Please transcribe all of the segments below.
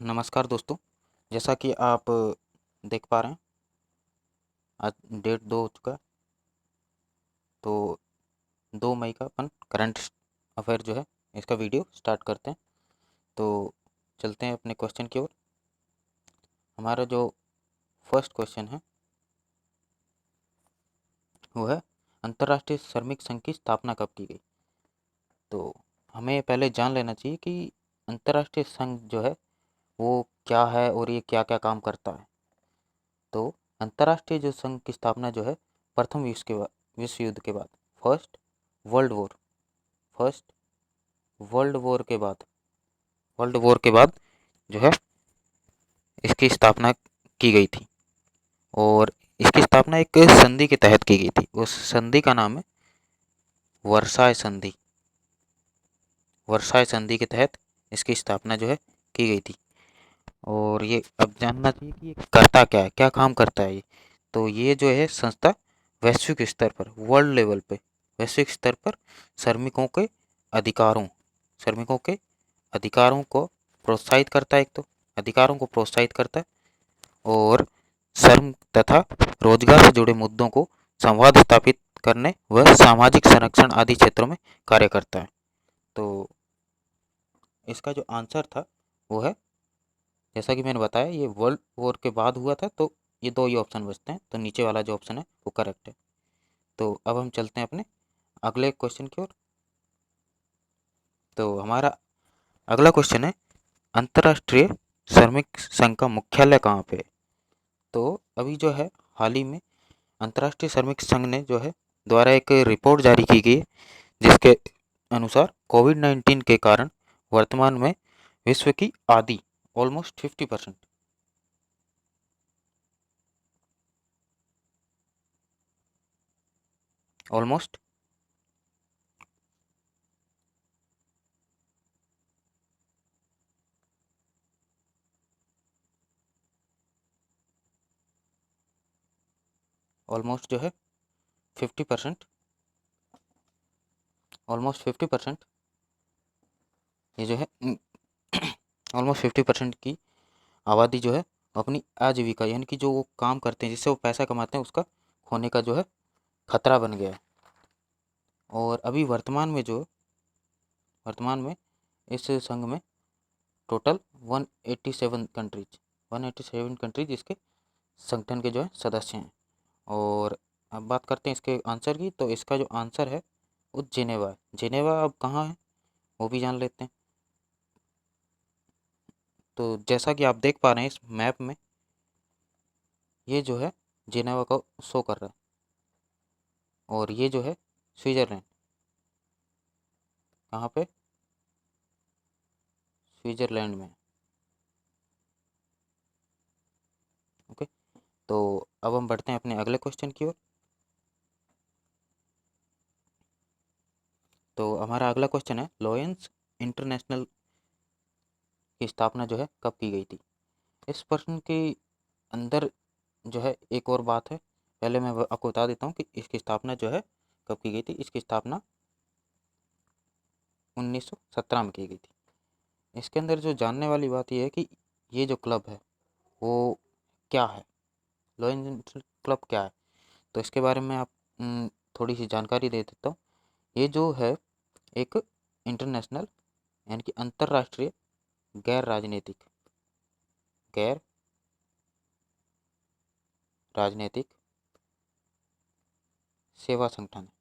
नमस्कार दोस्तों। जैसा कि आप देख पा रहे हैं, आज डेट 2 हो चुका है। तो 2 मई का अपन करंट अफेयर जो है इसका वीडियो स्टार्ट करते हैं। तो चलते हैं अपने क्वेश्चन की ओर। हमारा जो फर्स्ट क्वेश्चन है वो है, अंतर्राष्ट्रीय श्रमिक संघ की स्थापना कब की गई। तो हमें पहले जान लेना चाहिए कि अंतर्राष्ट्रीय संघ जो है वो क्या है और ये क्या क्या काम करता है। तो अंतर्राष्ट्रीय जो संघ की स्थापना जो है प्रथम विश्व युद्ध के बाद, first world war first world war के बाद वर्ल्ड वॉर के बाद जो है इसकी स्थापना की गई थी। और इसकी स्थापना एक संधि के तहत की गई थी। उस संधि का नाम है वर्साय संधि। वर्साय संधि के तहत इसकी स्थापना जो है की गई थी। और ये अब जानना चाहिए कि ये करता क्या है, क्या काम करता है ये। तो ये जो है संस्था वैश्विक स्तर पर, वर्ल्ड लेवल पे, वैश्विक स्तर पर श्रमिकों के अधिकारों श्रमिकों के अधिकारों को प्रोत्साहित करता है। एक तो अधिकारों को प्रोत्साहित करता है और श्रम तथा रोजगार से जुड़े मुद्दों को संवाद स्थापित करने व सामाजिक संरक्षण आदि क्षेत्रों में कार्य करता है। तो इसका जो आंसर था वो है, जैसा कि मैंने बताया, ये वर्ल्ड वॉर के बाद हुआ था। तो ये दो ही ऑप्शन बचते हैं, तो नीचे वाला जो ऑप्शन है वो करेक्ट है। तो अब हम चलते हैं अपने अगले क्वेश्चन की ओर। तो हमारा अगला क्वेश्चन है, अंतर्राष्ट्रीय श्रमिक संघ का मुख्यालय कहाँ पे है। तो अभी जो है हाल ही में अंतर्राष्ट्रीय श्रमिक संघ ने जो है द्वारा एक रिपोर्ट जारी की गई है, जिसके अनुसार कोविड-19 के कारण वर्तमान में विश्व की आधी, ऑलमोस्ट 50%, ऑलमोस्ट ऑलमोस्ट जो है 50%, ऑलमोस्ट 50%, ये जो है ऑलमोस्ट 50% की आबादी जो है अपनी आजीविका, यानी कि जो वो काम करते हैं जिससे वो पैसा कमाते हैं, उसका खोने का जो है खतरा बन गया है। और अभी वर्तमान में इस संघ में टोटल 187 कंट्रीज इसके संगठन के जो है सदस्य हैं। और अब बात करते हैं इसके आंसर की। तो इसका जो आंसर है वो जिनेवा है। जिनेवा अब कहाँ है वो भी जान लेते हैं। तो जैसा कि आप देख पा रहे हैं इस मैप में, ये जो है जिनेवा का शो कर रहा है। और ये जो है स्विट्ज़रलैंड, कहाँ पे, स्विट्ज़रलैंड में। ओके। तो अब हम बढ़ते हैं अपने अगले क्वेश्चन की ओर। तो हमारा अगला क्वेश्चन है, लॉयंस इंटरनेशनल की स्थापना जो है कब की गई थी। इस प्रश्न के अंदर जो है एक और बात है। पहले मैं आपको बता देता हूँ कि इसकी स्थापना जो है कब की गई थी। इसकी स्थापना 1917 में की गई थी। इसके अंदर जो जानने वाली बात यह है कि ये जो क्लब है वो क्या है, लॉयंस इंटरनेशनल क्लब क्या है। तो इसके बारे में आप थोड़ी सी जानकारी दे देता हूँ। ये जो है एक इंटरनेशनल, यानी कि अंतर्राष्ट्रीय गैर राजनीतिक गैर राजनीतिक सेवा संगठन है।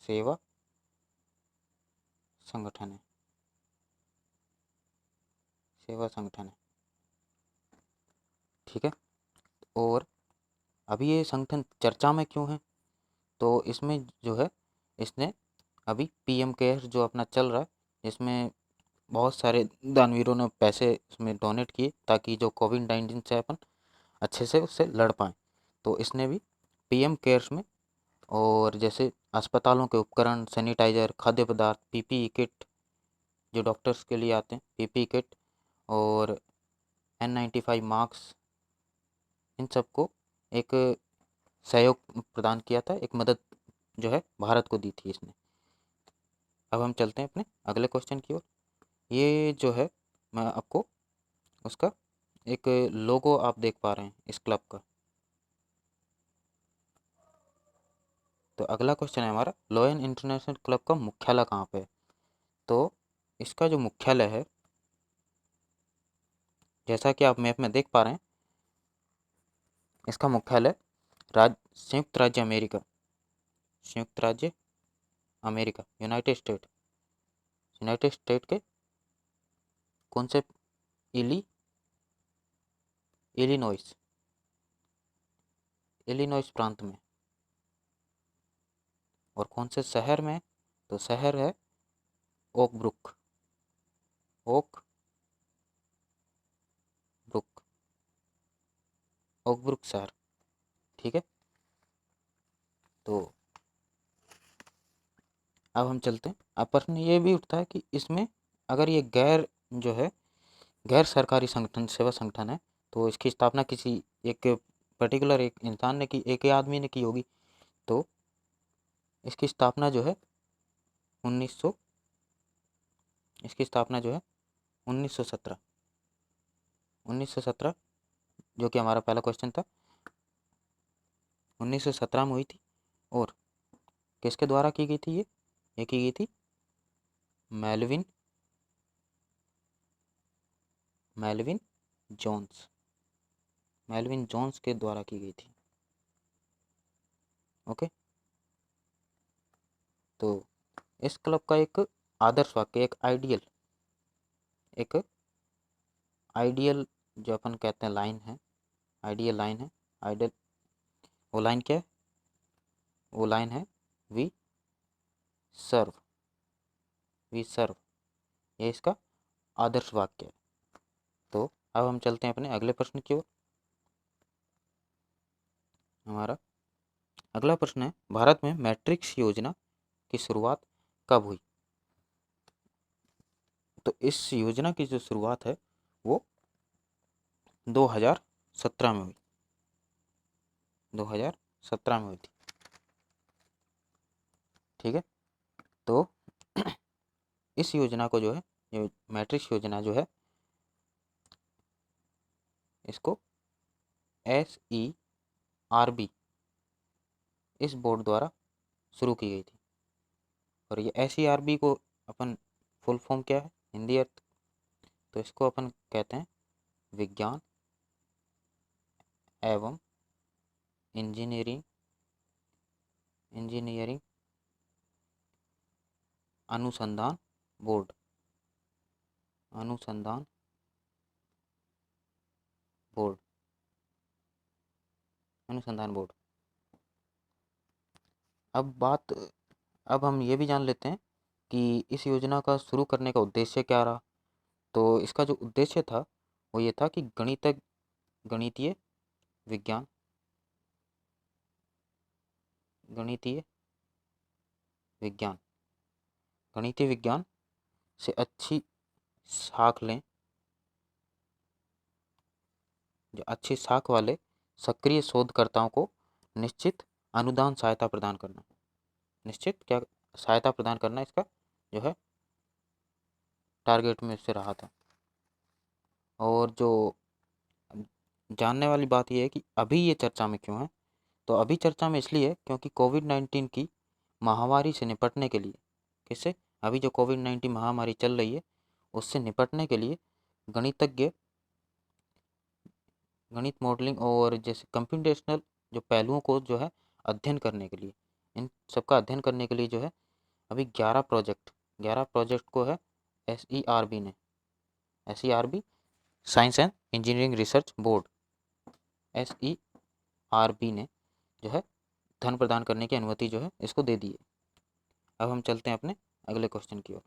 सेवा संगठन है। सेवा संगठन है। ठीक है। और अभी ये संगठन चर्चा में क्यों है, तो इसमें जो है इसने अभी पीएम केयर्स जो अपना चल रहा है, इसमें बहुत सारे दानवीरों ने पैसे इसमें डोनेट किए ताकि जो कोविड-19 से अपन अच्छे से उससे लड़ पाएँ। तो इसने भी पीएम केयर्स में, और जैसे अस्पतालों के उपकरण, सैनिटाइज़र, खाद्य पदार्थ, पीपीई किट जो डॉक्टर्स के लिए आते हैं, पीपीई किट और N95 मास्क, इन सबको एक सहयोग प्रदान किया था, एक मदद जो है भारत को दी थी इसने। अब हम चलते हैं अपने अगले क्वेश्चन की ओर। ये जो है मैं आपको उसका एक लोगो आप देख पा रहे हैं इस क्लब का। तो अगला क्वेश्चन है हमारा, लॉयन इंटरनेशनल क्लब का मुख्यालय कहाँ पे है? तो इसका जो मुख्यालय है, जैसा कि आप मैप में देख पा रहे हैं, इसका मुख्यालय संयुक्त राज्य अमेरिका, यूनाइटेड स्टेट के कौन से इलिनॉइस इलिनॉइस प्रांत में। और कौन से शहर में? तो शहर है ओक ब्रुक शहर। ठीक है, तो अब हम चलते हैं। अब प्रश्न ये भी उठता है कि इसमें अगर ये गैर सरकारी संगठन, सेवा संगठन है, तो इसकी स्थापना किसी एक पर्टिकुलर एक इंसान ने की, एक ही आदमी ने की होगी। तो इसकी स्थापना जो है 1900 इसकी स्थापना जो है 1917 जो कि हमारा पहला क्वेश्चन था, 1917 में हुई थी। और किसके द्वारा की गई थी? ये की गई थी मेलविन जोन्स के द्वारा की गई थी। ओके, तो इस क्लब का एक आदर्श वाक्य, एक आइडियल जो अपन कहते हैं लाइन है, आइडियल लाइन है, आइडियल वो लाइन क्या है? वो लाइन है वी सर्व ये इसका आदर्श वाक्य है। तो अब हम चलते हैं अपने अगले प्रश्न की ओर। हमारा अगला प्रश्न है, भारत में मैट्रिक्स योजना की शुरुआत कब हुई? तो इस योजना की जो शुरुआत है वो 2017 में हुई। 2017 में हुई थी। ठीक है, तो इस योजना को जो है, ये मैट्रिक्स योजना जो है, इसको SERB इस बोर्ड द्वारा शुरू की गई थी। और ये SERB को अपन फुल फॉर्म क्या है हिंदी अर्थ? तो इसको अपन कहते हैं विज्ञान एवं इंजीनियरिंग अनुसंधान बोर्ड। अनुसंधान बोर्ड। अब हम ये भी जान लेते हैं कि इस योजना का शुरू करने का उद्देश्य क्या रहा। तो इसका जो उद्देश्य था वो ये था कि गणितीय विज्ञान गणितीय विज्ञान गणितीय विज्ञान से अच्छी साख लें, जो अच्छी साख वाले सक्रिय शोधकर्ताओं को निश्चित अनुदान सहायता प्रदान करना। निश्चित क्या सहायता प्रदान करना इसका जो है टारगेट में से रहा था। और जो जानने वाली बात यह है कि अभी ये चर्चा में क्यों है? तो अभी चर्चा में इसलिए है क्योंकि कोविड-19 की महामारी से निपटने के लिए, किससे? अभी जो कोविड-19 महामारी चल रही है उससे निपटने के लिए गणितज्ञ, गणित मॉडलिंग और जैसे कंप्यूटेशनल जो पहलुओं को जो है अध्ययन करने के लिए, इन सबका अध्ययन करने के लिए जो है अभी 11 प्रोजेक्ट को है S E R B science and engineering research board SERB ने जो है धन प्रदान करने की अनुमति जो है इसको दे दी है। अब हम चलते हैं अपने अगले क्वेश्चन की ओर।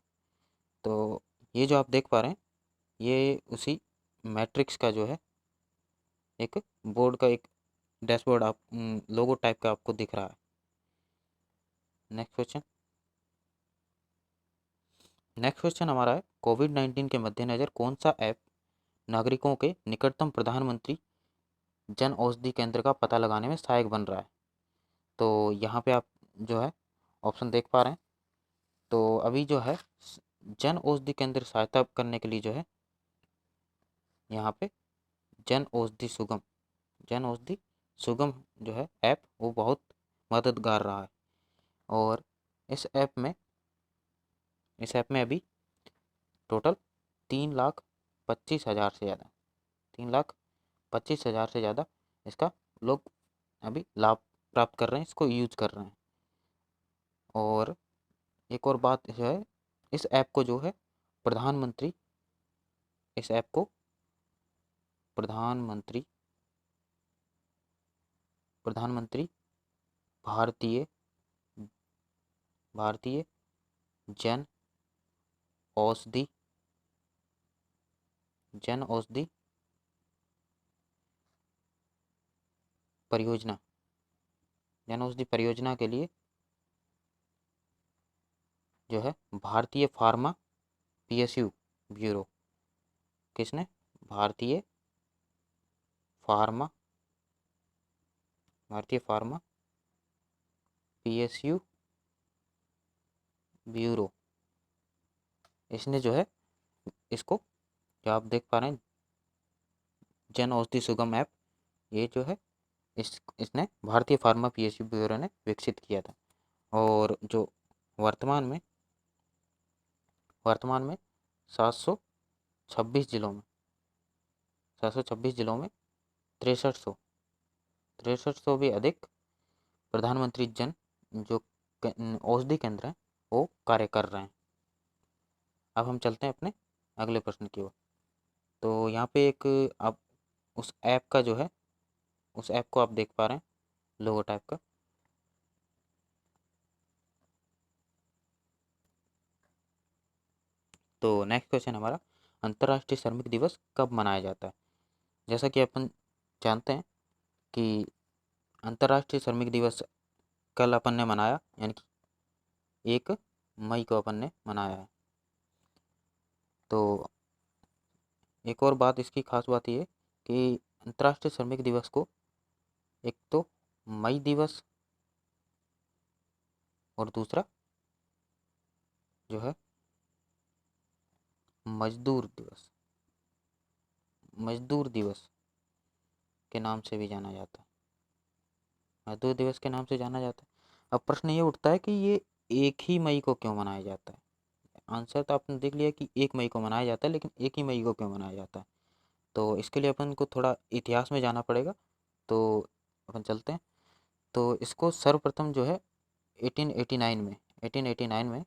तो ये जो आप देख पा रहे हैं ये उसी मैट्रिक्स का जो है एक बोर्ड का एक डैशबोर्ड आप लोगो टाइप का आपको दिख रहा है। नेक्स्ट क्वेश्चन हमारा है, कोविड-19 के मद्देनज़र कौन सा ऐप नागरिकों के निकटतम प्रधानमंत्री जन औषधि केंद्र का पता लगाने में सहायक बन रहा है? तो यहाँ पे आप जो है ऑप्शन देख पा रहे हैं। तो अभी जो है जन औषधि केंद्र सहायता करने के लिए जो है यहाँ पे जन औषधि सुगम जो है ऐप वो बहुत मददगार रहा है। और इस ऐप में अभी टोटल 3,25,000 से ज़्यादा 3,25,000 से ज़्यादा इसका लोग अभी लाभ प्राप्त कर रहे हैं, इसको यूज कर रहे हैं। और एक और बात जो है, इस ऐप को जो है प्रधानमंत्री इस ऐप को प्रधानमंत्री प्रधानमंत्री भारतीय भारतीय जन औषधि जन औषधि परियोजना जन औषधि परियोजना के लिए जो है भारतीय फार्मा पीएसयू ब्यूरो, किसने? भारतीय फार्मा भारतीय फार्मा पीएसयू ब्यूरो, इसने जो है इसको, जो आप देख पा रहे हैं जन औषधि सुगम ऐप, ये जो है इसने भारतीय फार्मा पीएसयू ब्यूरो ने विकसित किया था। और जो वर्तमान में वर्तमान में 726 जिलों में 726 जिलों में 6300 भी अधिक प्रधानमंत्री जन जो औषधि केंद्र हैं वो कार्य कर रहे हैं। अब हम चलते हैं अपने अगले प्रश्न की ओर। तो यहाँ पे एक आप उस ऐप का जो है उस ऐप को आप देख पा रहे हैं लोगो टाइप का। तो नेक्स्ट क्वेश्चन हमारा, अंतर्राष्ट्रीय श्रमिक दिवस कब मनाया जाता है? जैसा कि अपन जानते हैं कि अंतर्राष्ट्रीय श्रमिक दिवस कल अपन ने मनाया, यानी कि 1 मई को अपन ने मनाया है। तो एक और बात, इसकी खास बात ये कि अंतर्राष्ट्रीय श्रमिक दिवस को एक तो मई दिवस और दूसरा जो है मजदूर दिवस के नाम से भी जाना जाता है। मजदूर दिवस के नाम से जाना जाता है। अब प्रश्न ये उठता है कि ये 1 ही मई को क्यों मनाया जाता है? आंसर तो आपने देख लिया कि 1 मई को मनाया जाता है, लेकिन 1 ही मई को क्यों मनाया जाता है? तो इसके लिए अपन को थोड़ा इतिहास में जाना पड़ेगा। तो अपन चलते हैं। तो इसको सर्वप्रथम जो है 1889 में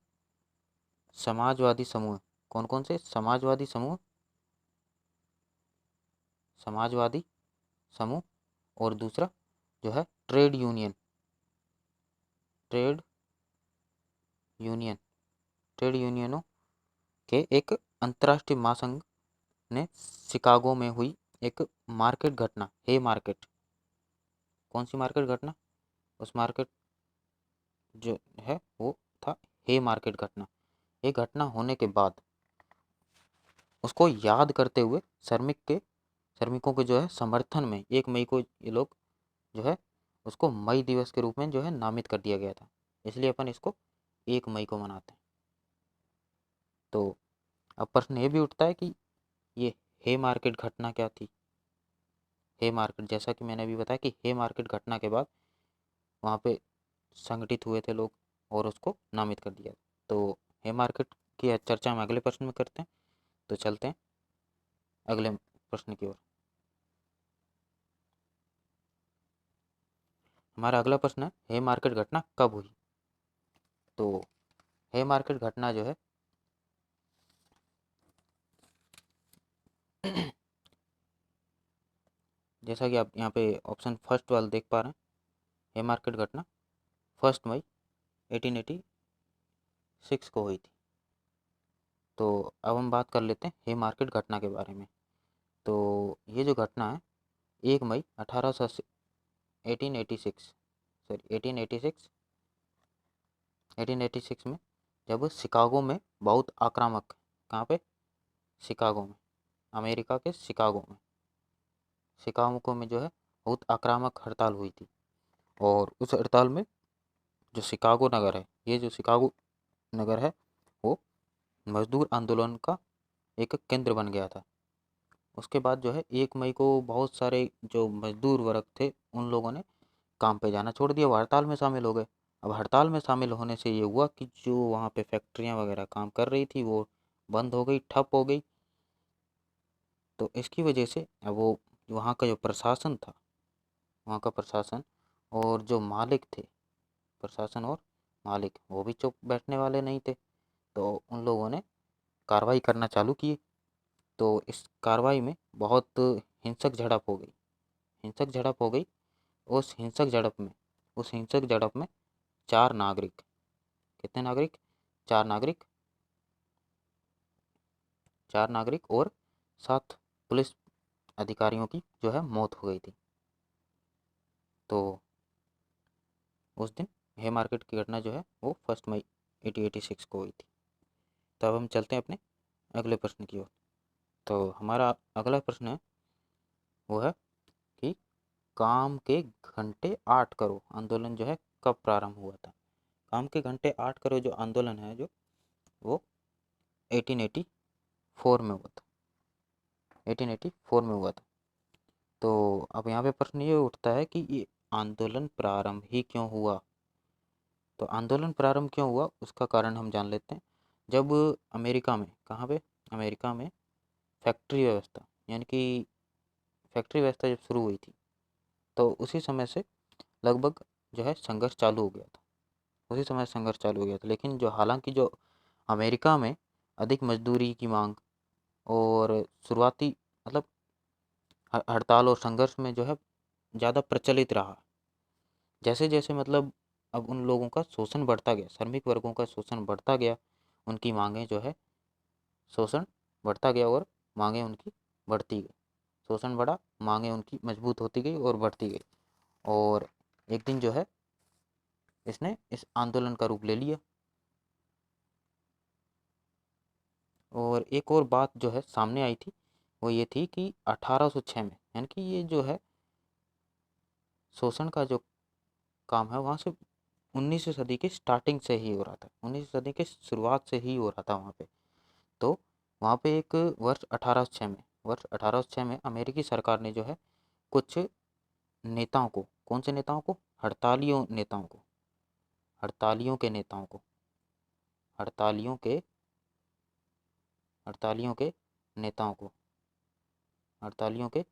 समाजवादी समूह, कौन कौन से समाजवादी समूह और दूसरा जो है ट्रेड यूनियन ट्रेड यूनियनों के एक अंतर्राष्ट्रीय महासंघ ने शिकागो में हुई एक मार्केट घटना, हे मार्केट, कौन सी मार्केट घटना? उस मार्केट जो है वो था हे मार्केट घटना। ये घटना होने के बाद उसको याद करते हुए श्रमिकों के जो है समर्थन में 1 मई को ये लोग जो है उसको मई दिवस के रूप में जो है नामित कर दिया गया था। इसलिए अपन इसको 1 मई को मनाते हैं। तो अब प्रश्न ये भी उठता है कि ये हे मार्केट घटना क्या थी? हे मार्केट, जैसा कि मैंने अभी बताया कि हे मार्केट घटना के बाद वहाँ पे संगठित हुए थे लोग और उसको नामित कर दिया। तो हे मार्केट की चर्चा हम अगले प्रश्न में करते हैं। तो चलते हैं अगले प्रश्न की ओर। हमारा अगला प्रश्न है, हे मार्केट घटना कब हुई? तो हे मार्केट घटना जो है जैसा कि आप यहाँ पे ऑप्शन फर्स्ट वाला देख पा रहे हैं, हे मार्केट घटना 1 मई 1886 को हुई थी। तो अब हम बात कर लेते हैं हे मार्केट घटना के बारे में। तो ये जो घटना है 1 मई 1886 में, जब शिकागो में बहुत आक्रामक, कहाँ पे? शिकागो में, अमेरिका के शिकागो में जो है बहुत आक्रामक हड़ताल हुई थी। और उस हड़ताल में जो शिकागो नगर है, ये जो शिकागो नगर है वो मजदूर आंदोलन का एक केंद्र बन गया था। उसके बाद जो है 1 मई को बहुत सारे जो मजदूर वर्ग थे उन लोगों ने काम पे जाना छोड़ दिया, वो हड़ताल में शामिल हो गए। अब हड़ताल में शामिल होने से ये हुआ कि जो वहाँ पे फैक्ट्रियाँ वगैरह काम कर रही थी वो बंद हो गई, ठप हो गई। तो इसकी वजह से अब वो वहाँ का जो प्रशासन था, वहाँ का प्रशासन और जो मालिक थे, प्रशासन और मालिक वो भी चुप बैठने वाले नहीं थे। तो उन लोगों ने कार्रवाई करना चालू की। तो इस कार्रवाई में बहुत हिंसक झड़प हो गई, हिंसक झड़प हो गई। उस हिंसक झड़प में उस हिंसक झड़प में 4 नागरिक, कितने नागरिक, 4 नागरिक, 4 नागरिक और 7 पुलिस अधिकारियों की जो है मौत हो गई थी। तो उस दिन हे मार्केट की घटना जो है वो 1 मई 1886 को हुई थी। तो अब हम चलते हैं अपने अगले प्रश्न की ओर। तो हमारा अगला प्रश्न है वो है कि काम के घंटे 8 करो आंदोलन जो है कब प्रारंभ हुआ था। काम के घंटे 8 करो जो आंदोलन है जो वो 1884 में हुआ था, 1884 में हुआ था। तो अब यहाँ पे प्रश्न ये उठता है कि ये आंदोलन प्रारंभ ही क्यों हुआ। तो आंदोलन प्रारंभ क्यों हुआ उसका कारण हम जान लेते हैं। जब अमेरिका में, कहाँ पे, अमेरिका में फैक्ट्री व्यवस्था, यानी कि फैक्ट्री व्यवस्था जब शुरू हुई थी तो उसी समय से लगभग जो है संघर्ष चालू हो गया था, उसी समय संघर्ष चालू हो गया था। लेकिन जो हालांकि जो अमेरिका में अधिक मजदूरी की मांग और शुरुआती मतलब हड़ताल और संघर्ष में जो है ज़्यादा प्रचलित रहा। जैसे जैसे मतलब अब उन लोगों का शोषण बढ़ता गया, श्रमिक वर्गों का शोषण बढ़ता गया, उनकी मांगें जो है, शोषण बढ़ता गया और मांगें उनकी बढ़ती गई। शोषण बढ़ा, मांगें उनकी मजबूत होती गई और बढ़ती गई। और एक दिन जो है इसने इस आंदोलन का रूप ले लिया। और एक और बात जो है सामने आई थी वो ये थी कि 1806 में, यानी कि ये जो है शोषण का जो काम है वहाँ से 19वीं सदी के स्टार्टिंग से ही हो रहा था, 19वीं सदी के शुरुआत से ही हो रहा था वहाँ पे। तो वहाँ पे एक वर्ष 1806 में अमेरिकी सरकार ने जो है कुछ नेताओं को, कौन से नेताओं को, हड़तालियों के नेताओं को, हड़तालियों के हड़तालियों के नेताओं को हड़तालियों के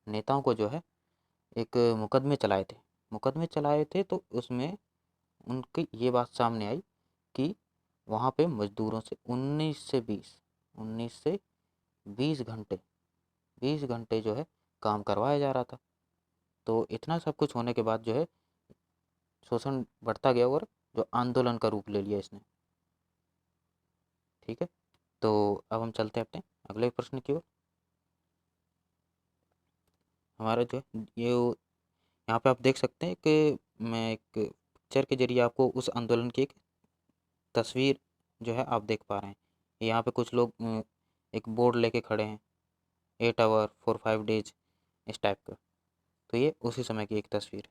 नेताओं को जो है एक मुकदमे चलाए थे। तो उसमें उनकी ये बात सामने आई कि वहाँ पे मजदूरों से 19 से 20 घंटे 20 घंटे जो है काम करवाया जा रहा था। तो इतना सब कुछ होने के बाद जो है शोषण बढ़ता गया और जो आंदोलन का रूप ले लिया इसने। ठीक है, तो अब हम चलते हैं अपने अगले प्रश्न की ओर। हमारा जो है ये यहाँ पे आप देख सकते हैं कि मैं एक पिक्चर के जरिए आपको उस आंदोलन की एक तस्वीर जो है आप देख पा रहे हैं। यहाँ पे कुछ लोग एक बोर्ड लेके खड़े हैं, 8 आवर फॉर 5 डेज, इस टाइप का। तो ये उसी समय की एक तस्वीर है।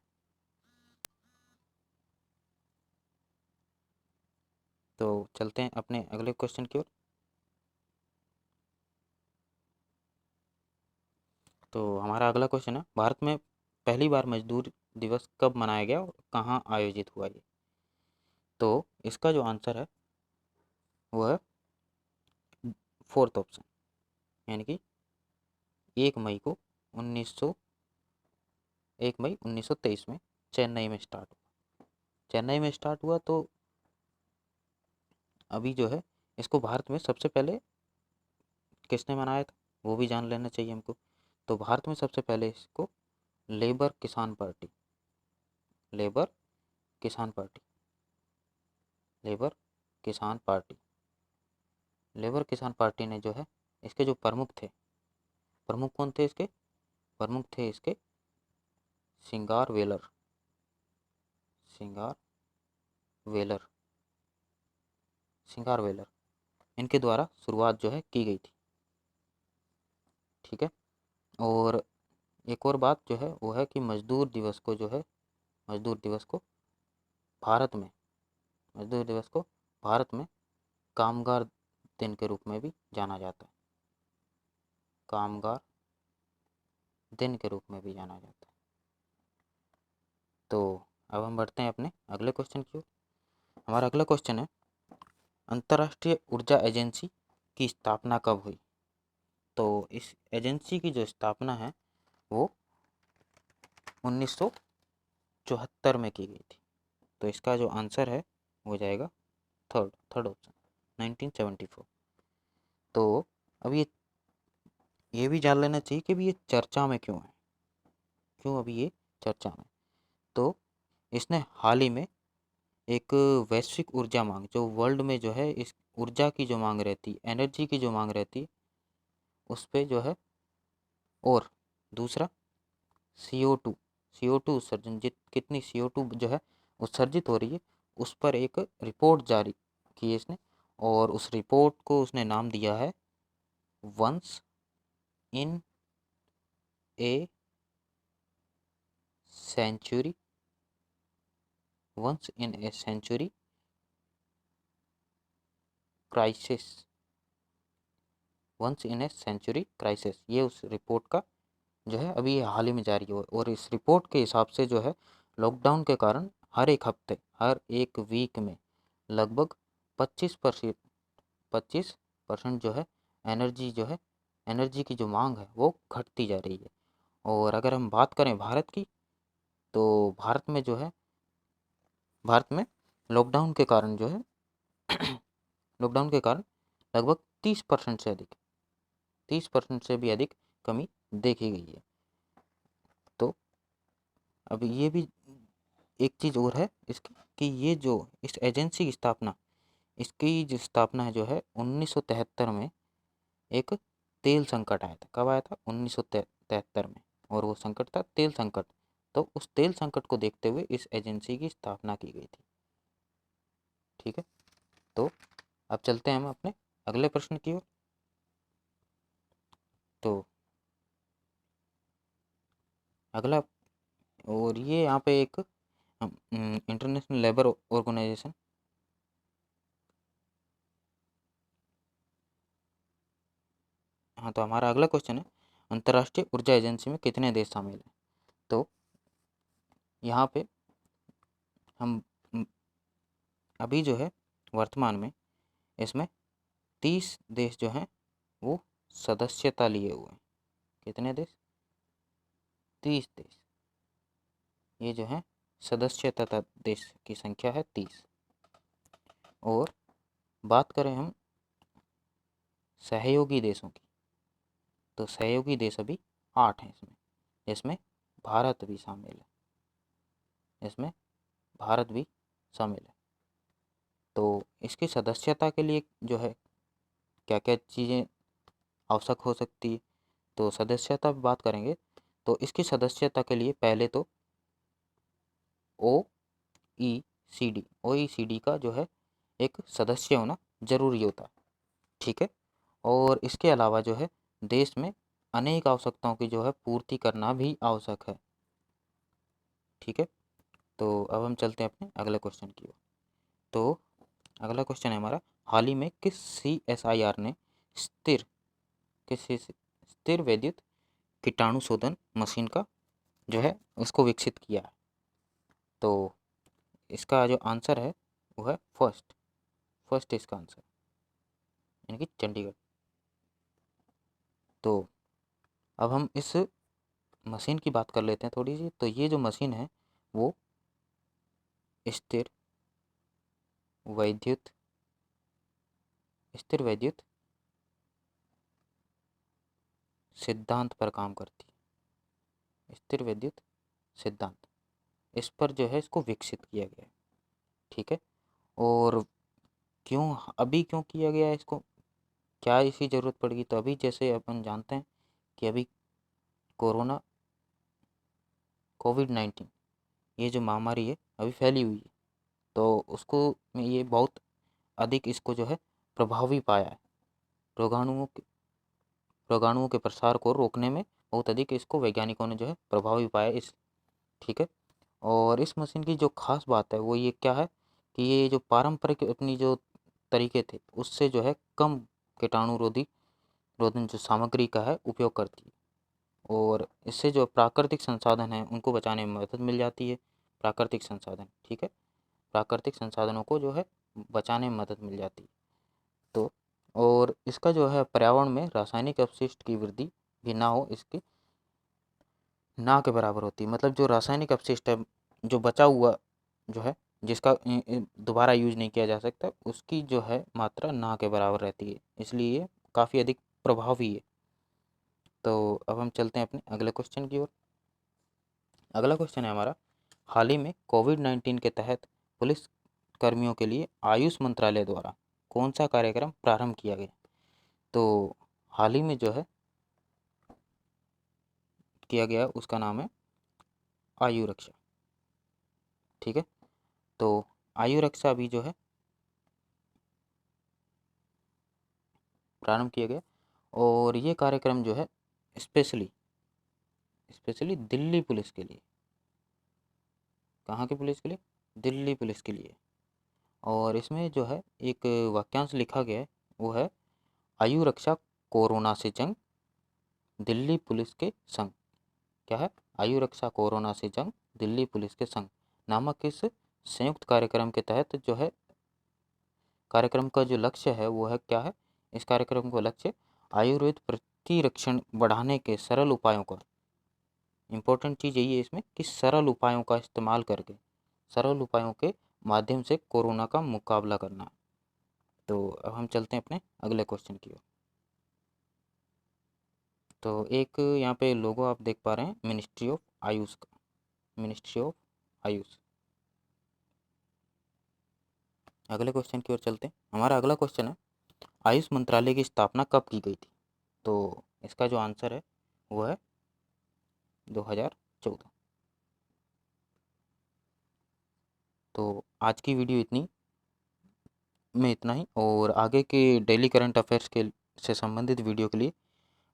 तो चलते हैं अपने अगले क्वेश्चन की ओर। तो हमारा अगला क्वेश्चन है, भारत में पहली बार मजदूर दिवस कब मनाया गया और कहाँ आयोजित हुआ ये। तो इसका जो आंसर है वो है फोर्थ ऑप्शन, यानी कि 1 मई 1923 में चेन्नई में स्टार्ट हुआ। चेन्नई में स्टार्ट हुआ। तो अभी जो है इसको भारत में सबसे पहले किसने मनाया था वो भी जान लेना चाहिए हमको। तो भारत में सबसे पहले इसको लेबर किसान पार्टी लेबर किसान पार्टी लेबर किसान पार्टी लेबर किसान पार्टी ने जो है, इसके जो प्रमुख थे, प्रमुख कौन थे इसके, प्रमुख थे इसके सिंगार वेलर, सिंगार वेलर सिंगार वेलर, इनके द्वारा शुरुआत जो है की गई थी। ठीक है। और एक और बात जो है वो है कि मजदूर दिवस को भारत में मजदूर दिवस को भारत में कामगार दिन के रूप में भी जाना जाता है, कामगार दिन के रूप में भी जाना जाता है। तो अब हम बढ़ते हैं अपने अगले क्वेश्चन की ओर। हमारा अगला क्वेश्चन है, अंतर्राष्ट्रीय ऊर्जा एजेंसी की स्थापना कब हुई? तो इस एजेंसी की जो स्थापना है वो 1974 में की गई थी। तो इसका जो आंसर है वो जाएगा थर्ड ऑप्शन 1974। तो अब ये भी जान लेना चाहिए कि भी ये चर्चा में क्यों है, क्यों अभी ये चर्चा में। तो इसने हाल ही में एक वैश्विक ऊर्जा मांग, जो वर्ल्ड में जो है इस ऊर्जा की जो मांग रहती, एनर्जी की जो मांग रहती, उस पे जो है, और दूसरा CO2 उत्सर्जन, कितनी CO2 जो है उत्सर्जित हो रही है, उस पर एक रिपोर्ट जारी की है इसने। और उस रिपोर्ट को उसने नाम दिया है once in a century, once in a century crisis, once in a century crisis. ये उस रिपोर्ट का जो है अभी हाल ही में जारी हुआ। और इस रिपोर्ट के हिसाब से जो है लॉकडाउन के कारण हर एक हफ्ते, हर एक वीक में लगभग 25% जो है एनर्जी की जो मांग है वो घटती जा रही है। और अगर हम बात करें भारत की, तो भारत में लॉकडाउन के कारण जो है लॉकडाउन के कारण लगभग 30% से भी अधिक कमी देखी गई है। तो अब ये भी एक चीज़ और है इसकी, कि ये जो इस एजेंसी की स्थापना, इसकी जो स्थापना है जो है 1973 में एक तेल संकट आया था। कब आया था? 1973 में। और वो संकट था तेल संकट। तो उस तेल संकट को देखते हुए इस एजेंसी की स्थापना की गई थी। ठीक है, तो अब चलते हैं हम अपने अगले प्रश्न की ओर। तो अगला, और ये यहाँ पे एक इंटरनेशनल लेबर ऑर्गेनाइजेशन, हाँ, तो हमारा अगला क्वेश्चन है, अंतर्राष्ट्रीय ऊर्जा एजेंसी में कितने देश शामिल हैं? तो यहाँ पे हम अभी जो है वर्तमान में इसमें 30 देश जो हैं वो सदस्यता लिए हुए हैं। कितने देश? 30 देश। ये जो है सदस्यता देश की संख्या है 30। और बात करें हम सहयोगी देशों की, तो सहयोगी देश अभी 8 हैं इसमें, जिसमें भारत भी शामिल है, इसमें भारत भी शामिल है। तो इसकी सदस्यता के लिए जो है क्या क्या चीज़ें आवश्यक हो सकती है, तो सदस्यता की बात करेंगे तो इसकी सदस्यता के लिए पहले तो ओ ई सी डी का जो है एक सदस्य होना जरूरी होता है। ठीक है, और इसके अलावा जो है देश में अनेक आवश्यकताओं की जो है पूर्ति करना भी आवश्यक है। ठीक है, तो अब हम चलते हैं अपने अगले क्वेश्चन की ओर। तो अगला क्वेश्चन है हमारा, हाल ही में किस CSIR ने स्थिर स्थिर वैद्युत कीटाणु शोधन मशीन का जो है उसको विकसित किया है? तो इसका जो आंसर है वो है फर्स्ट इसका आंसर, यानी कि चंडीगढ़। तो अब हम इस मशीन की बात कर लेते हैं थोड़ी सी। तो ये जो मशीन है वो स्थिर वैद्युत स्थिर वैद्युत सिद्धांत पर काम करती है। स्थिर वैद्युत सिद्धांत, इस पर जो है इसको विकसित किया गया है। ठीक है, और क्यों किया गया है इसको, क्या इसी ज़रूरत पड़ेगी? तो अभी जैसे अपन जानते हैं कि अभी कोरोना कोविड-19 ये जो महामारी है अभी फैली हुई है, तो उसको में ये बहुत अधिक इसको जो है प्रभावी पाया है। रोगाणुओं के रोगाणुओं के प्रसार को रोकने में बहुत अधिक इसको वैज्ञानिकों ने जो है प्रभावी पाया इस। ठीक है, और इस मशीन की जो खास बात है वो ये क्या है कि ये जो पारंपरिक अपनी जो तरीके थे उससे जो है कम कीटाणु रोधी रोधन जो सामग्री का है उपयोग करती है। और इससे जो प्राकृतिक संसाधन हैं उनको बचाने में मदद मिल जाती है। प्राकृतिक संसाधन, ठीक है, प्राकृतिक संसाधनों को जो है बचाने में मदद मिल जाती है। तो और इसका जो है पर्यावरण में रासायनिक अपशिष्ट की वृद्धि भी ना हो, इसकी ना के बराबर होती है। मतलब जो रासायनिक अपशिष्ट है, जो बचा हुआ जो है, जिसका दोबारा यूज नहीं किया जा सकता, उसकी जो है मात्रा ना के बराबर रहती है, इसलिए ये काफ़ी अधिक प्रभावी है। तो अब हम चलते हैं अपने अगले क्वेश्चन की ओर। अगला क्वेश्चन है हमारा, हाल ही में कोविड-19 के तहत पुलिस कर्मियों के लिए आयुष मंत्रालय द्वारा कौन सा कार्यक्रम प्रारंभ किया गया? तो हाल ही में जो है किया गया उसका नाम है आयु रक्षा, ठीक है। तो आयु रक्षा भी जो है प्रारंभ किया गया, और ये कार्यक्रम जो है स्पेशली स्पेशली दिल्ली पुलिस के लिए, कहाँ की पुलिस के लिए? दिल्ली पुलिस के लिए। और इसमें जो है एक वाक्यांश लिखा गया है, वो है आयु रक्षा कोरोना से जंग, दिल्ली पुलिस के संग। क्या है? आयु रक्षा कोरोना से जंग, दिल्ली पुलिस के संग नामक इस संयुक्त कार्यक्रम के तहत जो है, कार्यक्रम का जो लक्ष्य है वो है क्या है? इस कार्यक्रम का लक्ष्य आयुर्वेद प्रतिरक्षण बढ़ाने के सरल उपायों का, इम्पोर्टेंट चीज़ यही है इसमें कि सरल उपायों का इस्तेमाल करके, सरल उपायों के माध्यम से कोरोना का मुकाबला करना है। तो अब हम चलते हैं अपने अगले क्वेश्चन की ओर। तो एक यहाँ पे लोगो आप देख पा रहे हैं मिनिस्ट्री ऑफ आयुष का, मिनिस्ट्री ऑफ आयुष। अगले क्वेश्चन की ओर चलते हैं। हमारा अगला क्वेश्चन है, आयुष मंत्रालय की स्थापना कब की गई थी? तो इसका जो आंसर है वो है 2014। तो आज की वीडियो इतना ही, और आगे के डेली करंट अफेयर्स के से संबंधित वीडियो के लिए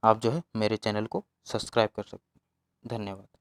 आप जो है मेरे चैनल को सब्सक्राइब कर सकते हैं। धन्यवाद।